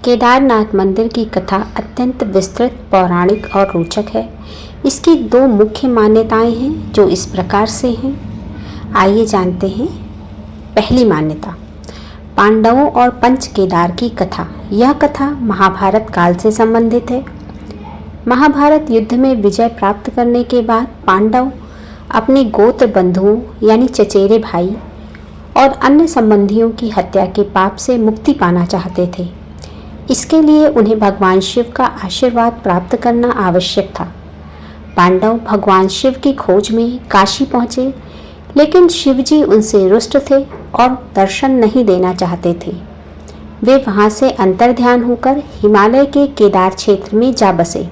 केदारनाथ मंदिर की कथा अत्यंत विस्तृत, पौराणिक और रोचक है। इसकी दो मुख्य मान्यताएं हैं जो इस प्रकार से हैं। आइए जानते हैं। पहली मान्यता, पांडवों और पंच केदार की कथा। यह कथा महाभारत काल से संबंधित है। महाभारत युद्ध में विजय प्राप्त करने के बाद पांडव अपने गोत्र बंधुओं यानी चचेरे भाई और अन्य संबंधियों की हत्या के पाप से मुक्ति पाना चाहते थे। इसके लिए उन्हें भगवान शिव का आशीर्वाद प्राप्त करना आवश्यक था। पांडव भगवान शिव की खोज में काशी पहुँचे, लेकिन शिव जी उनसे रुष्ट थे और दर्शन नहीं देना चाहते थे। वे वहाँ से अंतर्ध्यान होकर हिमालय के केदार क्षेत्र में जा बसे।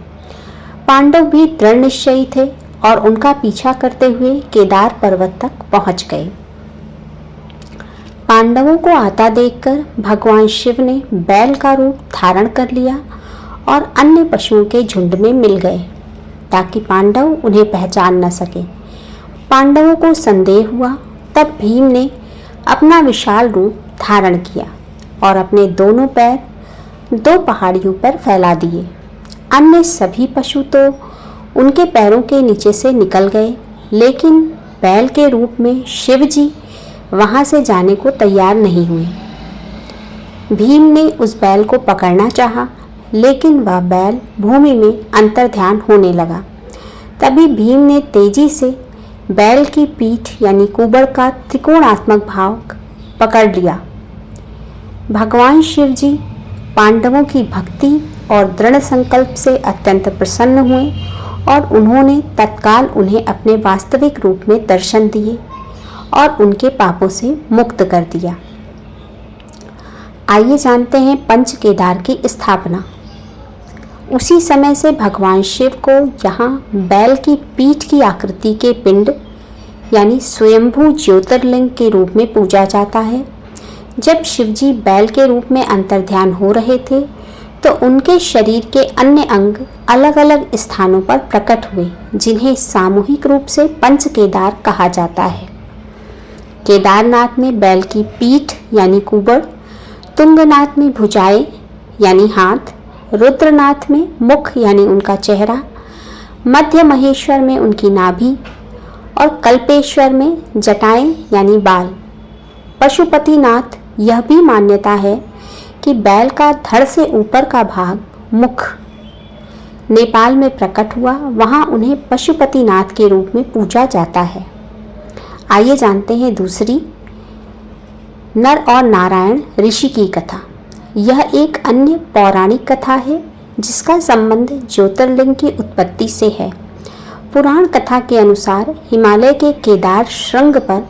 पांडव भी दृढ़ निश्चयी थे और उनका पीछा करते हुए केदार पर्वत तक पहुँच गए। पांडवों को आता देखकर भगवान शिव ने बैल का रूप धारण कर लिया और अन्य पशुओं के झुंड में मिल गए ताकि पांडव उन्हें पहचान न सके। पांडवों को संदेह हुआ, तब भीम ने अपना विशाल रूप धारण किया और अपने दोनों पैर दो पहाड़ियों पर फैला दिए। अन्य सभी पशु तो उनके पैरों के नीचे से निकल गए, लेकिन बैल के रूप में शिव जी वहाँ से जाने को तैयार नहीं हुए। भीम ने उस बैल को पकड़ना चाहा, लेकिन वह बैल भूमि में अंतर्ध्यान होने लगा। तभी भीम ने तेजी से बैल की पीठ यानी कुबड़ का त्रिकोणात्मक भाग पकड़ लिया। भगवान शिव जी पांडवों की भक्ति और दृढ़ संकल्प से अत्यंत प्रसन्न हुए और उन्होंने तत्काल उन्हें अपने वास्तविक रूप में दर्शन दिए और उनके पापों से मुक्त कर दिया। आइए जानते हैं पंच केदार की स्थापना। उसी समय से भगवान शिव को यहाँ बैल की पीठ की आकृति के पिंड यानी स्वयंभू ज्योतिर्लिंग के रूप में पूजा जाता है। जब शिव जी बैल के रूप में अंतर्ध्यान हो रहे थे तो उनके शरीर के अन्य अंग अलग अलग स्थानों पर प्रकट हुए, जिन्हें सामूहिक रूप से पंच केदार कहा जाता है। केदारनाथ में बैल की पीठ यानी कुबड़, तुंगनाथ में भुजाएं यानी हाथ, रुद्रनाथ में मुख यानी उनका चेहरा, मध्य महेश्वर में उनकी नाभि और कल्पेश्वर में जटाएं यानी बाल। पशुपतिनाथ यह भी मान्यता है कि बैल का धड़ से ऊपर का भाग मुख नेपाल में प्रकट हुआ, वहाँ उन्हें पशुपतिनाथ के रूप में पूजा जाता है। आइए जानते हैं दूसरी, नर और नारायण ऋषि की कथा। यह एक अन्य पौराणिक कथा है जिसका संबंध ज्योतिर्लिंग की उत्पत्ति से है। पुराण कथा के अनुसार हिमालय के केदार श्रृंग पर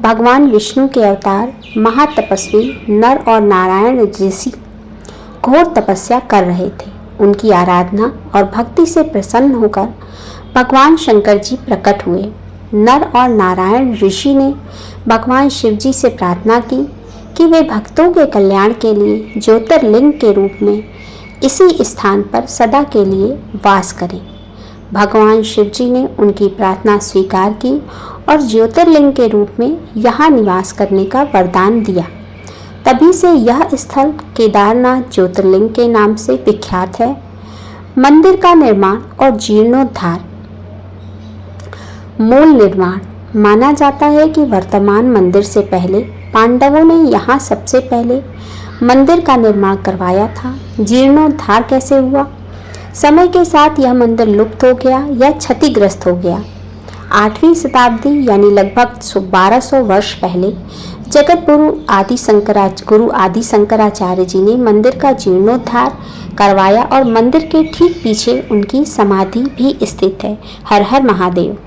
भगवान विष्णु के अवतार महातपस्वी नर और नारायण ऋषि घोर तपस्या कर रहे थे। उनकी आराधना और भक्ति से प्रसन्न होकर भगवान शंकर जी प्रकट हुए। नर और नारायण ऋषि ने भगवान शिव जी से प्रार्थना की कि वे भक्तों के कल्याण के लिए ज्योतिर्लिंग के रूप में इसी स्थान पर सदा के लिए वास करें। भगवान शिव जी ने उनकी प्रार्थना स्वीकार की और ज्योतिर्लिंग के रूप में यहाँ निवास करने का वरदान दिया। तभी से यह स्थल केदारनाथ ज्योतिर्लिंग के नाम से विख्यात है। मंदिर का निर्माण और जीर्णोद्धार। मूल निर्माण माना जाता है कि वर्तमान मंदिर से पहले पांडवों ने यहाँ सबसे पहले मंदिर का निर्माण करवाया था। जीर्णोद्धार कैसे हुआ? समय के साथ यह मंदिर लुप्त हो गया या क्षतिग्रस्त हो गया। 8वीं शताब्दी यानी लगभग 1200 वर्ष पहले जगत गुरु आदि शंकराचार्य जी ने मंदिर का जीर्णोद्धार करवाया और मंदिर के ठीक पीछे उनकी समाधि भी स्थित है। हर हर महादेव।